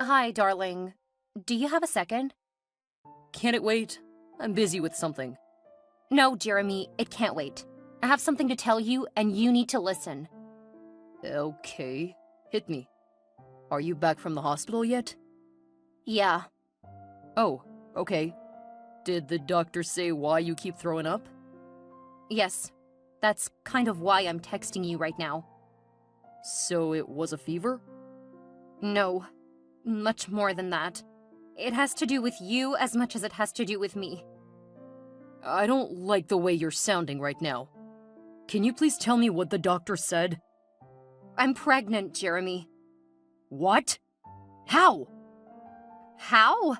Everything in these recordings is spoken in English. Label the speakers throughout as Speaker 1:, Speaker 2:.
Speaker 1: Hi, darling. Do you have a second?
Speaker 2: Can't it wait? I'm busy with something.
Speaker 1: No, Jeremy, it can't wait. I have something to tell you, and you need to listen.
Speaker 2: Okay, hit me. Are you back from the hospital yet?
Speaker 1: Yeah.
Speaker 2: Oh, okay. Did the doctor say why you keep throwing up?
Speaker 1: Yes. That's kind of why I'm texting you right now.
Speaker 2: So it was a fever?
Speaker 1: No. Much more than that. It has to do with you as much as it has to do with me.
Speaker 2: I don't like the way you're sounding right now. Can you please tell me what the doctor said?
Speaker 1: I'm pregnant, Jeremy.
Speaker 2: What? How?
Speaker 1: How?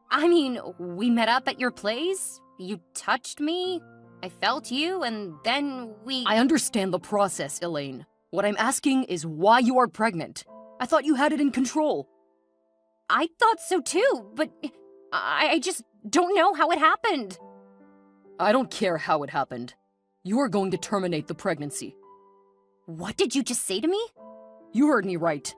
Speaker 1: I mean, we met up at your place, you touched me, I felt you, and then we—
Speaker 2: I understand the process, Elaine. What I'm asking is why you are pregnant. I thought you had it in control.
Speaker 1: I thought so too, but I just don't know how it happened.
Speaker 2: I don't care how it happened. You are going to terminate the pregnancy.
Speaker 1: What did you just say to me?
Speaker 2: You heard me right.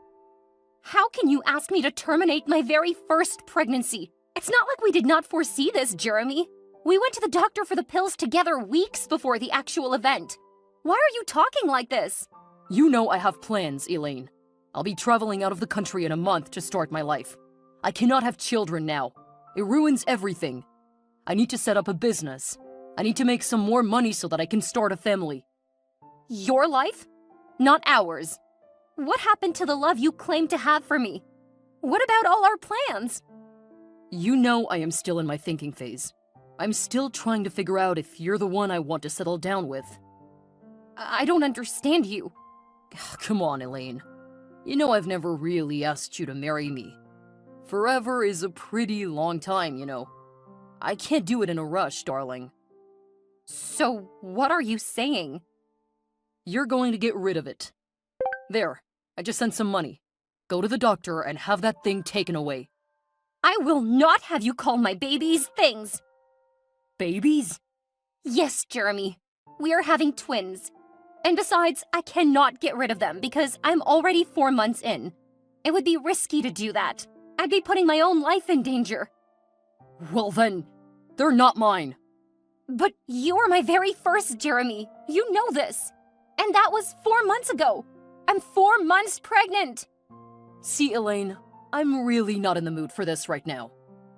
Speaker 1: How can you ask me to terminate my very first pregnancy? It's not like we did not foresee this, Jeremy. We went to the doctor for the pills together weeks before the actual event. Why are you talking like this?
Speaker 2: You know I have plans, Elaine. I'll be traveling out of the country in a month to start my life. I cannot have children now. It ruins everything. I need to set up a business. I need to make some more money so that I can start a family.
Speaker 1: Your life? Not ours. What happened to the love you claimed to have for me? What about all our plans?
Speaker 2: You know I am still in my thinking phase. I'm still trying to figure out if you're the one I want to settle down with.
Speaker 1: I don't understand you.
Speaker 2: Come on, Elaine. You know I've never really asked you to marry me. Forever is a pretty long time, you know. I can't do it in a rush, darling.
Speaker 1: So, what are you saying?
Speaker 2: You're going to get rid of it. There, I just sent some money. Go to the doctor and have that thing taken away.
Speaker 1: I will not have you call my babies things.
Speaker 2: Babies?
Speaker 1: Yes, Jeremy. We are having twins. And besides, I cannot get rid of them because I'm already 4 months in. It would be risky to do that. I'd be putting my own life in danger.
Speaker 2: Well then, they're not mine.
Speaker 1: But you were my very first, Jeremy. You know this. And that was 4 months ago. I'm 4 months pregnant.
Speaker 2: See, Elaine, I'm really not in the mood for this right now.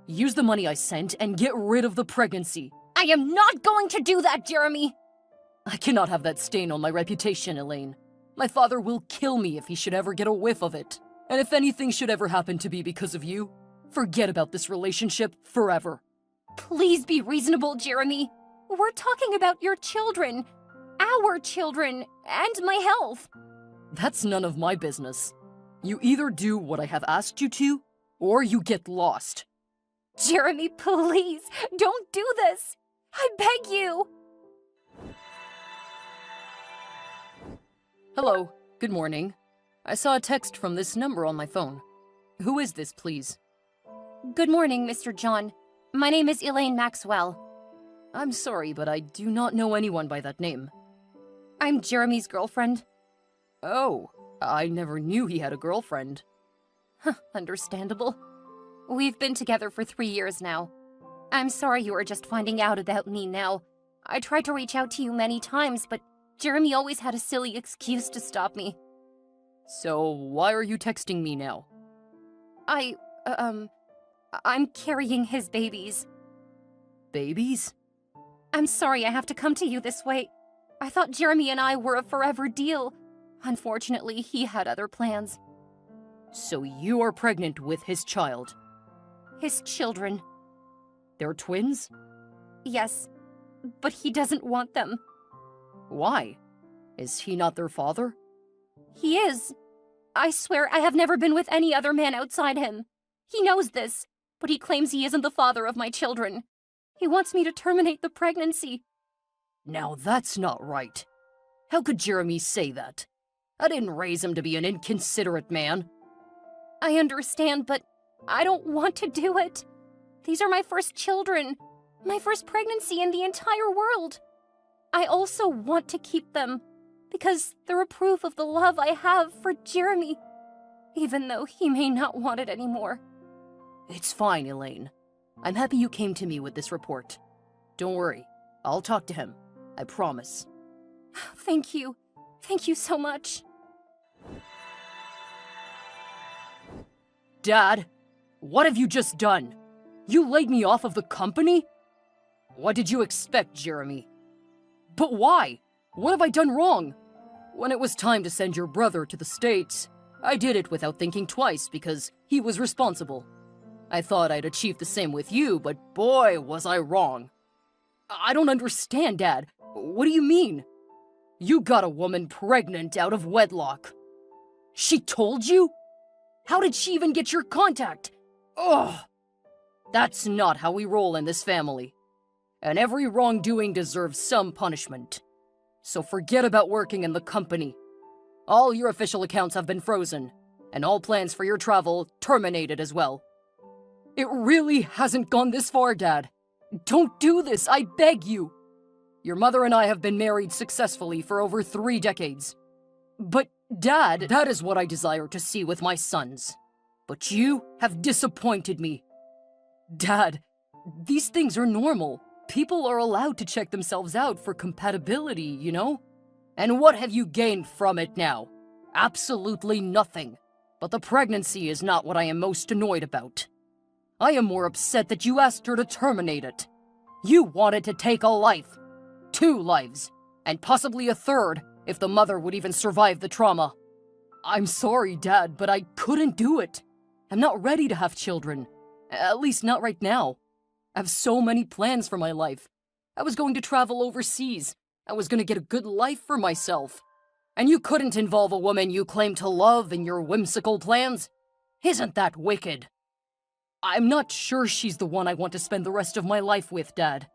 Speaker 2: Use the money I sent and get rid of the pregnancy.
Speaker 1: I am not going to do that, Jeremy.
Speaker 2: I cannot have that stain on my reputation, Elaine. My father will kill me if he should ever get a whiff of it. And if anything should ever happen to be because of you, forget about this relationship forever.
Speaker 1: Please be reasonable, Jeremy. We're talking about your children, our children, and my health.
Speaker 2: That's none of my business. You either do what I have asked you to, or you get lost.
Speaker 1: Jeremy, please, don't do this. I beg you.
Speaker 2: Hello, good morning. I saw a text from this number on my phone. Who is this, please?
Speaker 1: Good morning, Mr. John. My name is Elaine Maxwell.
Speaker 2: I'm sorry, but I do not know anyone by that name.
Speaker 1: I'm Jeremy's girlfriend.
Speaker 2: Oh, I never knew he had a girlfriend.
Speaker 1: Understandable. We've been together for 3 years now. I'm sorry you are just finding out about me now. I tried to reach out to you many times, but Jeremy always had a silly excuse to stop me.
Speaker 2: So, why are you texting me now?
Speaker 1: I'm carrying his babies.
Speaker 2: Babies?
Speaker 1: I'm sorry I have to come to you this way. I thought Jeremy and I were a forever deal. Unfortunately, he had other plans.
Speaker 2: So you are pregnant with his child?
Speaker 1: His children.
Speaker 2: They're twins?
Speaker 1: Yes, but he doesn't want them.
Speaker 2: Why? Is he not their father?
Speaker 1: He is. I swear I have never been with any other man outside him. He knows this, but he claims he isn't the father of my children. He wants me to terminate the pregnancy.
Speaker 2: Now that's not right. How could Jeremy say that? I didn't raise him to be an inconsiderate man.
Speaker 1: I understand, but I don't want to do it. These are my first children, my first pregnancy in the entire world. I also want to keep them, because they're a proof of the love I have for Jeremy. even though he may not want it anymore.
Speaker 2: It's fine, Elaine. I'm happy you came to me with this report. Don't worry, I'll talk to him. I promise.
Speaker 1: Thank you. Thank you so much.
Speaker 2: Dad, what have you just done? You laid me off of the company? What did you expect, Jeremy? But why? What have I done wrong? When it was time to send your brother to the States, I did it without thinking twice because he was responsible. I thought I'd achieve the same with you, but boy, was I wrong. I don't understand, Dad. What do you mean? You got a woman pregnant out of wedlock. She told you? How did she even get your contact? Ugh! That's not how we roll in this family. And every wrongdoing deserves some punishment. So forget about working in the company. All your official accounts have been frozen, and all plans for your travel terminated as well. It really hasn't gone this far, Dad. Don't do this, I beg you. Your mother and I have been married successfully for over 3 decades. But, Dad, that is what I desire to see with my sons. But you have disappointed me. Dad, these things are normal. People are allowed to check themselves out for compatibility, you know? And what have you gained from it now? Absolutely nothing. But the pregnancy is not what I am most annoyed about. I am more upset that you asked her to terminate it. You wanted to take a life. 2 lives. And possibly a 3rd, if the mother would even survive the trauma. I'm sorry, Dad, but I couldn't do it. I'm not ready to have children. At least not right now. I have so many plans for my life. I was going to travel overseas. I was going to get a good life for myself. And you couldn't involve a woman you claim to love in your whimsical plans? Isn't that wicked? I'm not sure she's the one I want to spend the rest of my life with, Dad.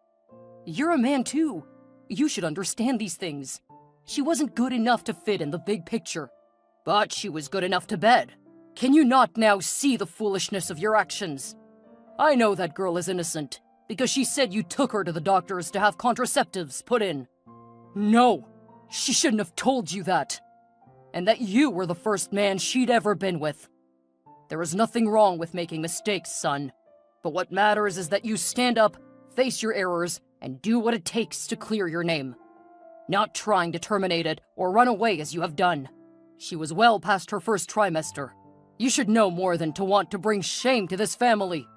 Speaker 2: You're a man too. You should understand these things. She wasn't good enough to fit in the big picture. But she was good enough to bed. Can you not now see the foolishness of your actions? I know that girl is innocent, because she said you took her to the doctors to have contraceptives put in. No, she shouldn't have told you that. And that you were the first man she'd ever been with. There is nothing wrong with making mistakes, son. But what matters is that you stand up, face your errors, and do what it takes to clear your name. Not trying to terminate it or run away as you have done. She was well past her first trimester. You should know more than to want to bring shame to this family.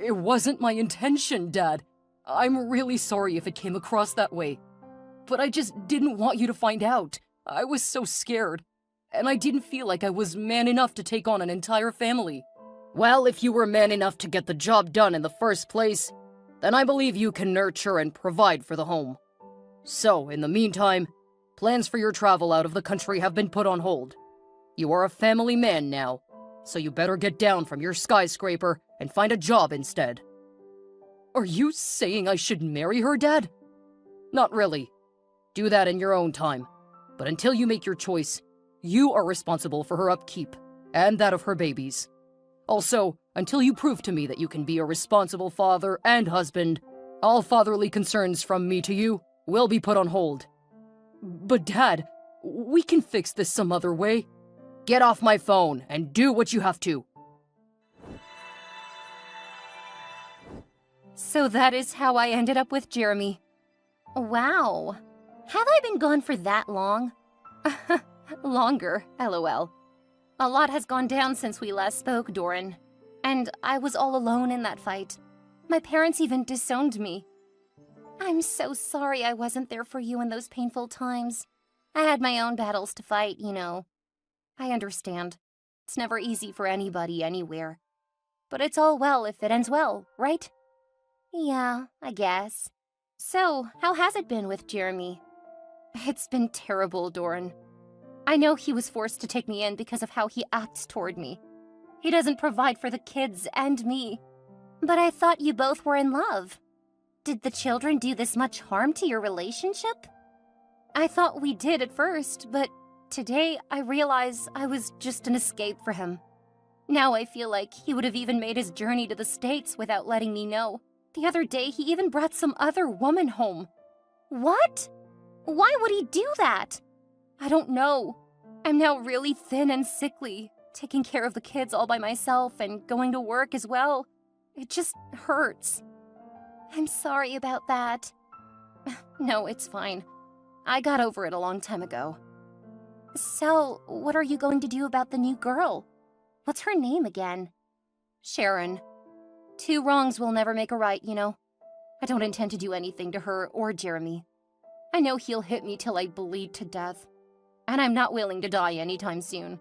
Speaker 2: It wasn't my intention, Dad. I'm really sorry if it came across that way. But I just didn't want you to find out. I was so scared. And I didn't feel like I was man enough to take on an entire family. Well, if you were man enough to get the job done in the first place, then I believe you can nurture and provide for the home. So, in the meantime, plans for your travel out of the country have been put on hold. You are a family man now, so you better get down from your skyscraper and find a job instead. Are you saying I should marry her, Dad? Not really. Do that in your own time. But until you make your choice, you are responsible for her upkeep, and that of her babies. Also, until you prove to me that you can be a responsible father and husband, all fatherly concerns from me to you will be put on hold. But Dad, we can fix this some other way. Get off my phone and do what you have to.
Speaker 1: So that is how I ended up with Jeremy. Wow. Have I been gone for that long? Longer, lol. A lot has gone down since we last spoke, Doran. And I was all alone in that fight. My parents even disowned me. I'm so sorry I wasn't there for you in those painful times. I had my own battles to fight, you know. I understand. It's never easy for anybody anywhere. But it's all well if it ends well, right? Yeah, I guess. So, how has it been with Jeremy? It's been terrible, Doran. I know he was forced to take me in because of how he acts toward me. He doesn't provide for the kids and me. But I thought you both were in love. Did the children do this much harm to your relationship? I thought we did at first, but today I realize I was just an escape for him. Now I feel like he would have even made his journey to the States without letting me know. The other day he even brought some other woman home. What? Why would he do that? I don't know. I'm now really thin and sickly. taking care of the kids all by myself and going to work as well. It just hurts. I'm sorry about that. No, it's fine. I got over it a long time ago. So, what are you going to do about the new girl? What's her name again? Sharon. 2 wrongs will never make a right, you know. I don't intend to do anything to her or Jeremy. I know he'll hit me till I bleed to death. And I'm not willing to die anytime soon.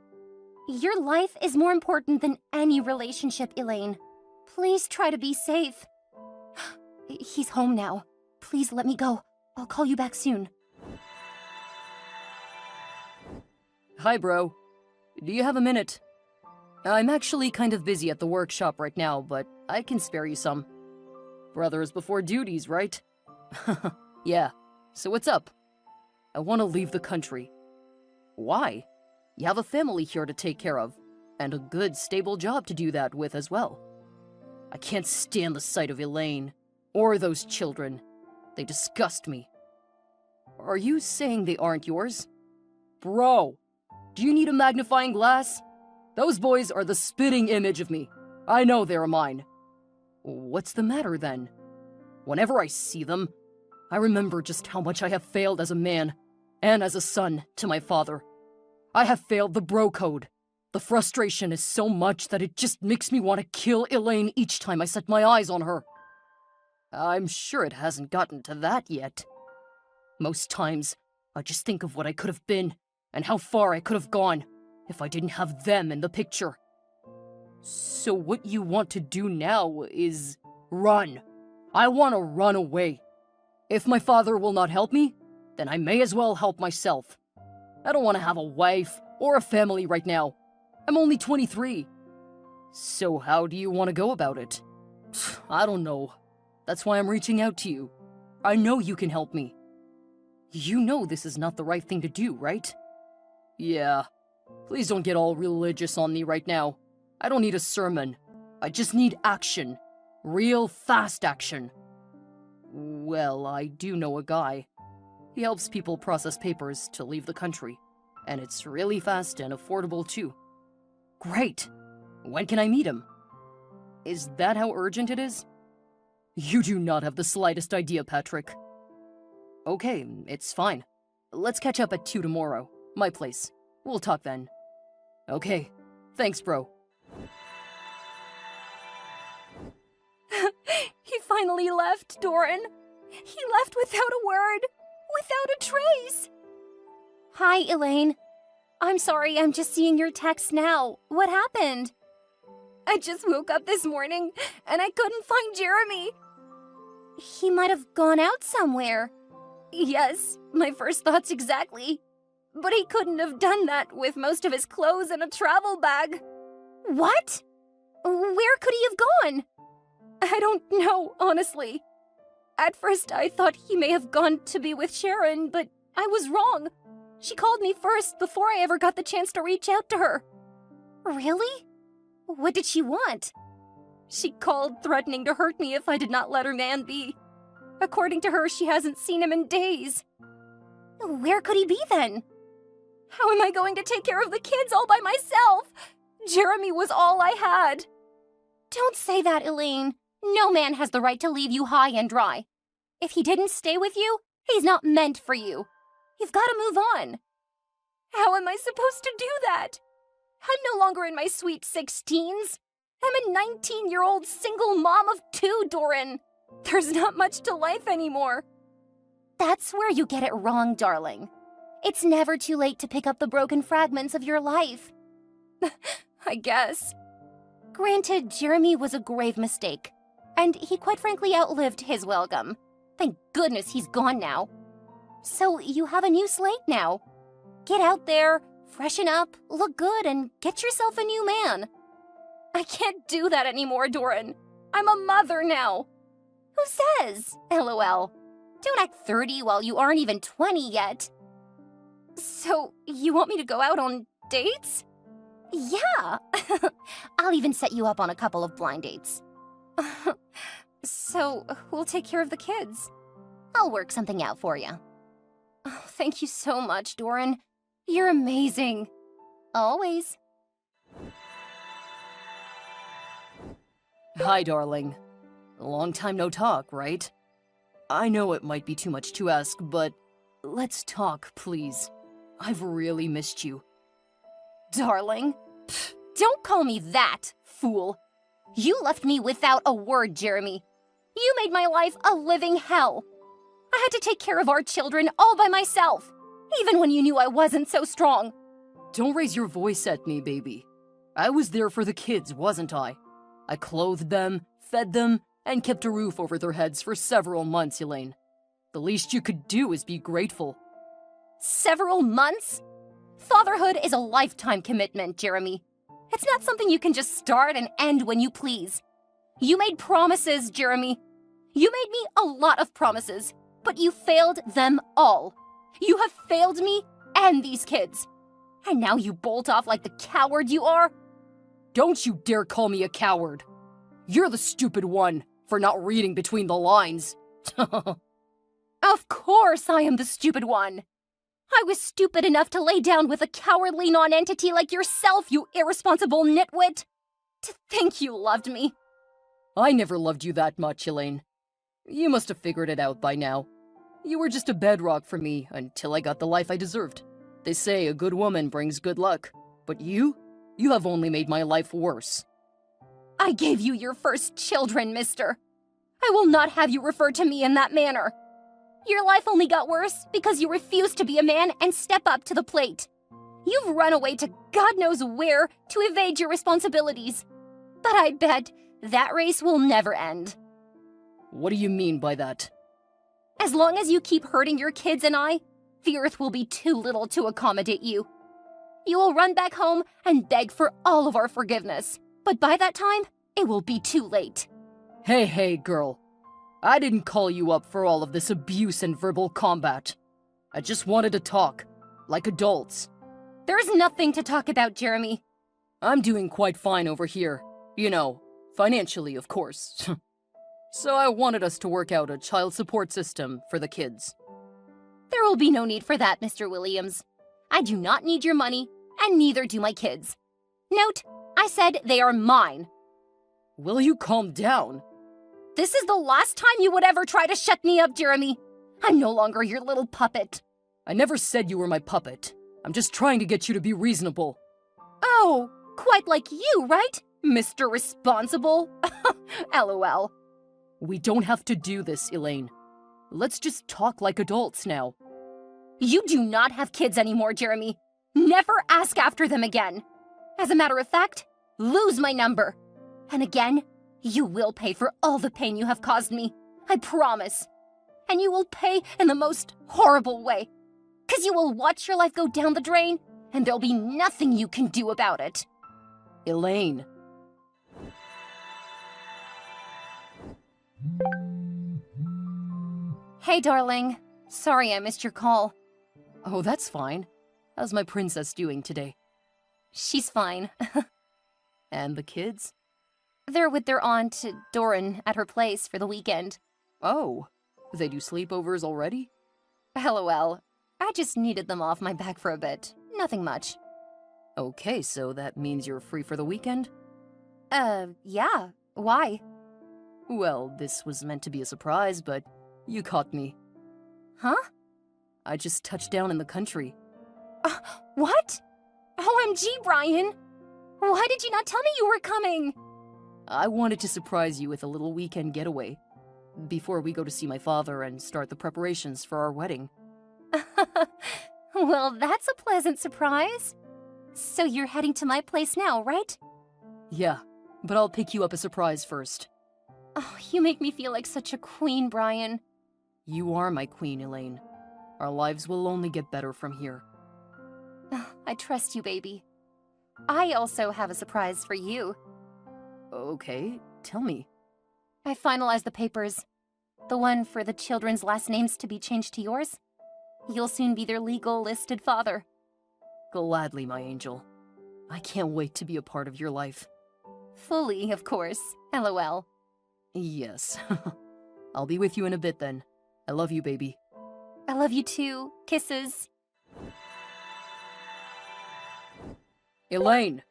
Speaker 1: Your life is more important than any relationship, Elaine. Please try to be safe. He's home now. Please let me go. I'll call you back soon.
Speaker 2: Hi, bro. Do you have a minute? I'm actually kind of busy at the workshop right now, but I can spare you some. Brothers before duties, right? Yeah. So what's up? I want to leave the country. Why? You have a family here to take care of, and a good, stable job to do that with as well. I can't stand the sight of Elaine, or those children. They disgust me. Are you saying they aren't yours? Bro, do you need a magnifying glass? Those boys are the spitting image of me. I know they're mine. What's the matter then? Whenever I see them, I remember just how much I have failed as a man, and as a son to my father. I have failed the bro code. The frustration is so much that it just makes me want to kill Elaine each time I set my eyes on her. I'm sure it hasn't gotten to that yet. Most times, I just think of what I could have been, and how far I could have gone, if I didn't have them in the picture. So what you want to do now is run. I want to run away. If my father will not help me, then I may as well help myself. I don't want to have a wife or a family right now. I'm only 23. So how do you want to go about it? I don't know. That's why I'm reaching out to you. I know you can help me. You know this is not the right thing to do, right? Yeah. Please don't get all religious on me right now. I don't need a sermon. I just need action. Real fast action. Well, I do know a guy. He helps people process papers to leave the country. And it's really fast and affordable too. Great! When can I meet him? Is that how urgent it is? You do not have the slightest idea, Patrick. Okay, it's fine. Let's catch up at 2 tomorrow. My place. We'll talk then. Okay. Thanks, bro.
Speaker 1: He finally left, Doran. He left without a word. Without a trace. Hi, Elaine. I'm sorry, I'm just seeing your text now. What happened? I just woke up this morning, and I couldn't find Jeremy. He might have gone out somewhere. Yes, my first thoughts exactly. But he couldn't have done that with most of his clothes in a travel bag. What? Where could he have gone? I don't know, honestly. At first, I thought he may have gone to be with Sharon, but I was wrong. She called me first before I ever got the chance to reach out to her. Really? What did she want? She called, threatening to hurt me if I did not let her man be. According to her, she hasn't seen him in days. Where could he be then? How am I going to take care of the kids all by myself? Jeremy was all I had. Don't say that, Elaine. No man has the right to leave you high and dry. If he didn't stay with you, he's not meant for you. You've got to move on. How am I supposed to do that? I'm no longer in my sweet 16s. I'm a 19-year-old single mom of 2, Doran. There's not much to life anymore. That's where you get it wrong, darling. It's never too late to pick up the broken fragments of your life. I guess. Granted, Jeremy was a grave mistake, and he quite frankly outlived his welcome. Thank goodness he's gone now. So you have a new slate now. Get out there, freshen up, look good, and get yourself a new man. I can't do that anymore, Doran. I'm a mother now. Who says? LOL. Don't act 30 while you aren't even 20 yet. So, you want me to go out on dates? Yeah. I'll even set you up on a couple of blind dates. So, who'll take care of the kids? I'll work something out for you. Oh, thank you so much, Doran. You're amazing. Always.
Speaker 2: Hi, darling. A long time no talk, right? I know it might be too much to ask, but let's talk, please. I've really missed you.
Speaker 1: Darling? Pfft, don't call me that, fool. You left me without a word, Jeremy. You made my life a living hell. I had to take care of our children all by myself, even when you knew I wasn't so strong.
Speaker 2: Don't raise your voice at me, baby. I was there for the kids, wasn't I? I clothed them, fed them, and kept a roof over their heads for several months, Elaine. The least you could do is be grateful.
Speaker 1: Several months? Fatherhood is a lifetime commitment, Jeremy. It's not something you can just start and end when you please. You made promises, Jeremy. You made me a lot of promises, but you failed them all. You have failed me and these kids. And now you bolt off like the coward you are?
Speaker 2: Don't you dare call me a coward. You're the stupid one for not reading between the lines.
Speaker 1: Of course I am the stupid one. I was stupid enough to lay down with a cowardly non-entity like yourself, you irresponsible nitwit. To think you loved me.
Speaker 2: I never loved you that much, Elaine. You must have figured it out by now. You were just a bedrock for me until I got the life I deserved. They say a good woman brings good luck, but you have only made my life worse.
Speaker 1: I gave you your first children, mister. I will not have you refer to me in that manner. Your life only got worse because you refused to be a man and step up to the plate. You've run away to God knows where to evade your responsibilities. But I bet that race will never end.
Speaker 2: What do you mean by that?
Speaker 1: As long as you keep hurting your kids and I, the earth will be too little to accommodate you. You will run back home and beg for all of our forgiveness. But by that time, it will be too late.
Speaker 2: Hey, girl. I didn't call you up for all of this abuse and verbal combat. I just wanted to talk, like adults.
Speaker 1: There's nothing to talk about, Jeremy.
Speaker 2: I'm doing quite fine over here. You know, financially, of course. So I wanted us to work out a child support system for the kids.
Speaker 1: There will be no need for that, Mr. Williams. I do not need your money, and neither do my kids. Note, I said they are mine.
Speaker 2: Will you calm down?
Speaker 1: This is the last time you would ever try to shut me up, Jeremy. I'm no longer your little puppet.
Speaker 2: I never said you were my puppet. I'm just trying to get you to be reasonable.
Speaker 1: Oh, quite like you, right, Mr. Responsible? LOL.
Speaker 2: We don't have to do this, Elaine. Let's just talk like adults now.
Speaker 1: You do not have kids anymore, Jeremy. Never ask after them again. As a matter of fact, lose my number. And again, you will pay for all the pain you have caused me. I promise. And you will pay in the most horrible way. 'Cause you will watch your life go down the drain, and there'll be nothing you can do about it.
Speaker 2: Elaine.
Speaker 1: Hey, darling. Sorry I missed your call.
Speaker 2: Oh, that's fine. How's my princess doing today?
Speaker 1: She's fine.
Speaker 2: And the kids?
Speaker 1: They're with their aunt, Doran, at her place for the weekend.
Speaker 2: Oh, they do sleepovers already?
Speaker 1: LOL. I just needed them off my back for a bit. Nothing much.
Speaker 2: Okay, so that means you're free for the weekend?
Speaker 1: Yeah. Why?
Speaker 2: Well, this was meant to be a surprise, but you caught me.
Speaker 1: Huh?
Speaker 2: I just touched down in the country.
Speaker 1: What? OMG, Brian! Why did you not tell me you were coming?
Speaker 2: I wanted to surprise you with a little weekend getaway before we go to see my father and start the preparations for our wedding.
Speaker 1: Well, that's a pleasant surprise. So you're heading to my place now, right?
Speaker 2: Yeah, but I'll pick you up a surprise first.
Speaker 1: Oh, you make me feel like such a queen, Brian.
Speaker 2: You are my queen, Elaine. Our lives will only get better from here.
Speaker 1: I trust you, baby. I also have a surprise for you.
Speaker 2: Okay, tell me.
Speaker 1: I finalized the papers. The one for the children's last names to be changed to yours. You'll soon be their legal listed father.
Speaker 2: Gladly, my angel. I can't wait to be a part of your life.
Speaker 1: Fully, of course. LOL.
Speaker 2: Yes. I'll be with you in a bit then. I love you, baby.
Speaker 1: I love you too. Kisses.
Speaker 2: Elaine,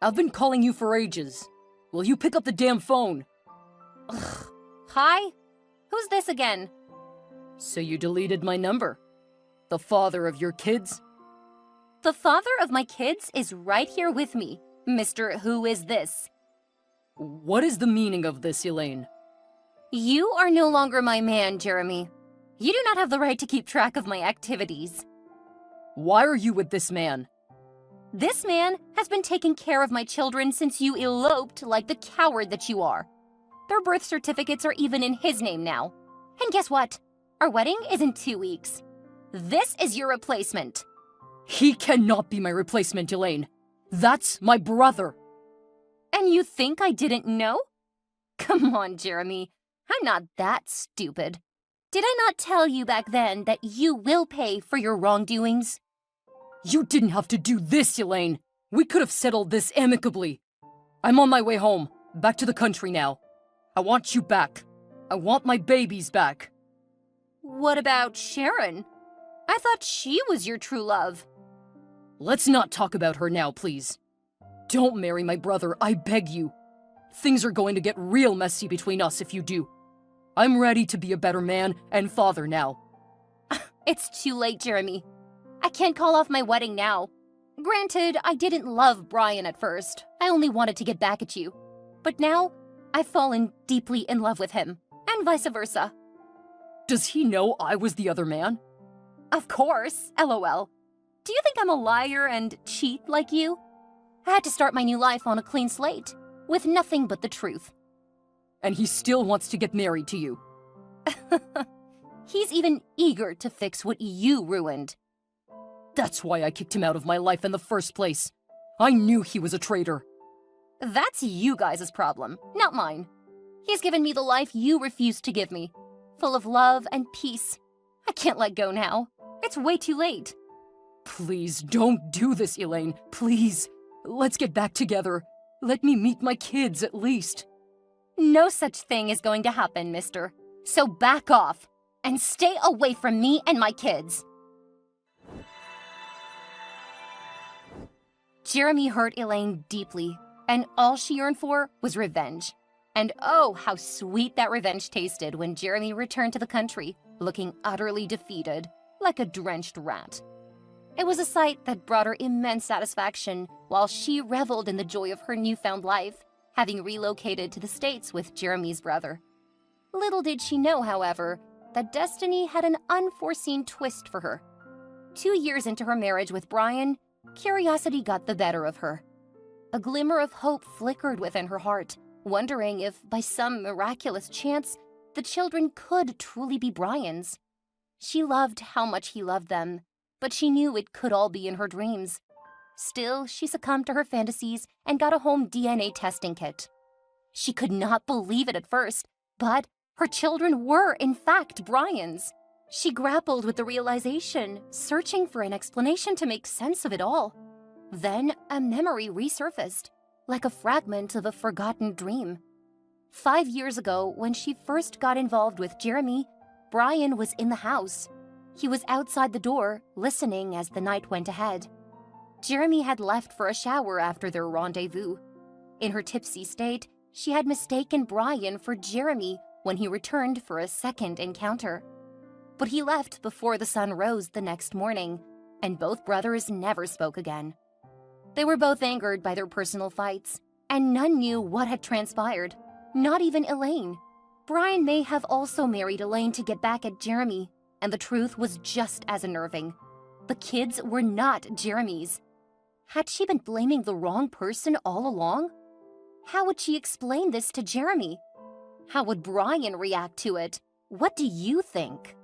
Speaker 2: I've been calling you for ages. Will you pick up the damn phone?
Speaker 1: Ugh. Hi? Who's this again?
Speaker 2: So you deleted my number? The father of your kids?
Speaker 1: The father of my kids is right here with me, Mr. Who is this?
Speaker 2: What is the meaning of this, Elaine?
Speaker 1: You are no longer my man, Jeremy. You do not have the right to keep track of my activities.
Speaker 2: Why are you with this man?
Speaker 1: This man has been taking care of my children since you eloped like the coward that you are. Their birth certificates are even in his name now. And guess what? Our wedding is in 2 weeks. This is your replacement.
Speaker 2: He cannot be my replacement, Elaine. That's my brother.
Speaker 1: And you think I didn't know? Come on, Jeremy. I'm not that stupid. Did I not tell you back then that you will pay for your wrongdoings?
Speaker 2: You didn't have to do this, Elaine. We could have settled this amicably. I'm on my way home, back to the country now. I want you back. I want my babies back.
Speaker 1: What about Sharon? I thought she was your true love.
Speaker 2: Let's not talk about her now, please. Don't marry my brother, I beg you. Things are going to get real messy between us if you do. I'm ready to be a better man and father now.
Speaker 1: It's too late, Jeremy. I can't call off my wedding now. Granted, I didn't love Brian at first. I only wanted to get back at you. But now, I've fallen deeply in love with him, and vice versa.
Speaker 2: Does he know I was the other man?
Speaker 1: Of course, LOL. Do you think I'm a liar and cheat like you? I had to start my new life on a clean slate, with nothing but the truth.
Speaker 2: And he still wants to get married to you.
Speaker 1: He's even eager to fix what you ruined.
Speaker 2: That's why I kicked him out of my life in the first place. I knew he was a traitor.
Speaker 1: That's you guys' problem, not mine. He's given me the life you refused to give me, full of love and peace. I can't let go now. It's way too late.
Speaker 2: Please, don't do this, Elaine. Please. Let's get back together. Let me meet my kids, at least.
Speaker 1: No such thing is going to happen, mister. So back off, and stay away from me and my kids. Jeremy hurt Elaine deeply, and all she yearned for was revenge. And oh, how sweet that revenge tasted when Jeremy returned to the country, looking utterly defeated, like a drenched rat. It was a sight that brought her immense satisfaction while she reveled in the joy of her newfound life, having relocated to the States with Jeremy's brother. Little did she know, however, that destiny had an unforeseen twist for her. 2 years into her marriage with Brian, curiosity got the better of her. A glimmer of hope flickered within her heart, wondering if, by some miraculous chance, the children could truly be Brian's. She loved how much he loved them, but she knew it could all be in her dreams. Still, she succumbed to her fantasies and got a home DNA testing kit. She could not believe it at first, but her children were, in fact, Brian's. She grappled with the realization, searching for an explanation to make sense of it all. Then a memory resurfaced, like a fragment of a forgotten dream. 5 years ago, when she first got involved with Jeremy, Brian was in the house. He was outside the door, listening as the night went ahead. Jeremy had left for a shower after their rendezvous. In her tipsy state, she had mistaken Brian for Jeremy when he returned for a second encounter. But he left before the sun rose the next morning, and both brothers never spoke again. They were both angered by their personal fights, and none knew what had transpired, not even Elaine. Brian may have also married Elaine to get back at Jeremy, and the truth was just as unnerving. The kids were not Jeremy's. Had she been blaming the wrong person all along? How would she explain this to Jeremy? How would Brian react to it? What do you think?